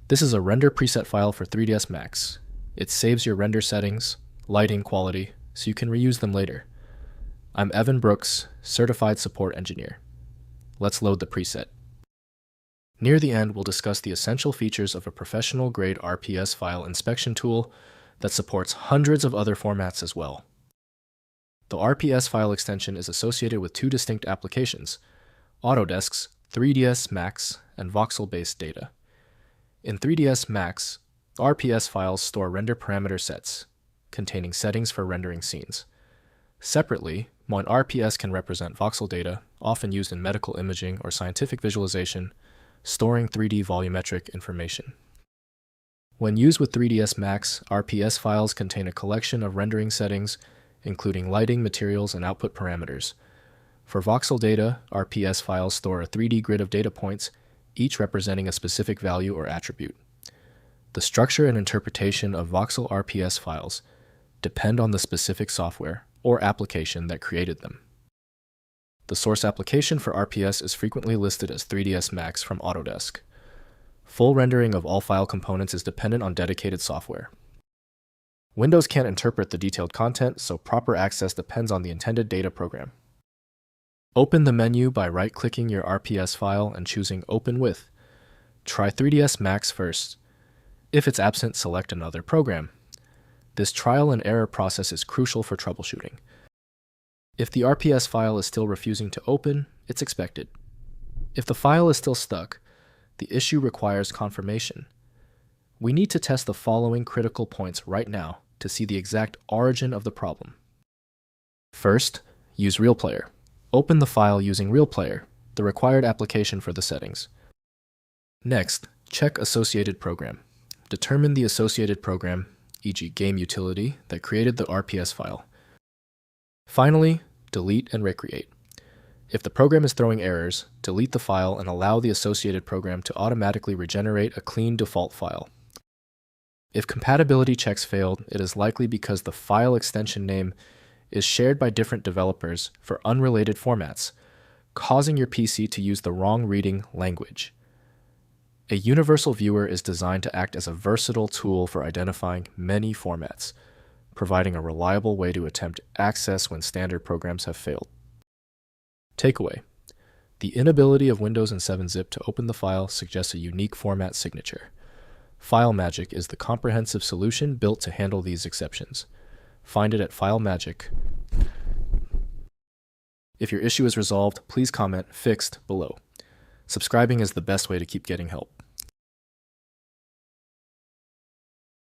This is a render preset file for 3ds Max. It saves your render settings, lighting quality, so you can reuse them later. I'm Evan Brooks, Certified Support Engineer. Let's load the preset. Near the end, we'll discuss the essential features of a professional-grade RPS file inspection tool that supports hundreds of other formats as well. The RPS file extension is associated with two distinct applications: Autodesk's 3ds Max and voxel-based data. In 3ds Max, RPS files store render parameter sets containing settings for rendering scenes. Separately, one RPS can represent voxel data, often used in medical imaging or scientific visualization, storing 3D volumetric information. When used with 3ds Max, RPS files contain a collection of rendering settings, including lighting, materials, and output parameters. For voxel data, RPS files store a 3D grid of data points, each representing a specific value or attribute. The structure and interpretation of voxel RPS files depend on the specific software or application that created them. The source application for RPS is frequently listed as 3ds Max from Autodesk. Full rendering of all file components is dependent on dedicated software. Windows can't interpret the detailed content, so proper access depends on the intended data program. Open the menu by right-clicking your RPS file and choosing Open With. Try 3ds Max first. If it's absent, select another program. This trial and error process is crucial for troubleshooting. If the RPS file is still refusing to open, it's expected. If the file is still stuck, the issue requires confirmation. We need to test the following critical points right now to see the exact origin of the problem. First, use RealPlayer. Open the file using RealPlayer, the required application for the settings. Next, check Associated Program. Determine the associated program, e.g. game utility, that created the RPS file. Finally, delete and recreate. If the program is throwing errors, delete the file and allow the associated program to automatically regenerate a clean default file. If compatibility checks failed, it is likely because the file extension name is shared by different developers for unrelated formats, causing your PC to use the wrong reading language. A universal viewer is designed to act as a versatile tool for identifying many formats, providing a reliable way to attempt access when standard programs have failed. Takeaway: the inability of Windows and 7-zip to open the file suggests a unique format signature. FileMagick is the comprehensive solution built to handle these exceptions. Find it at FileMagick. If your issue is resolved, please comment "Fixed" below. Subscribing is the best way to keep getting help.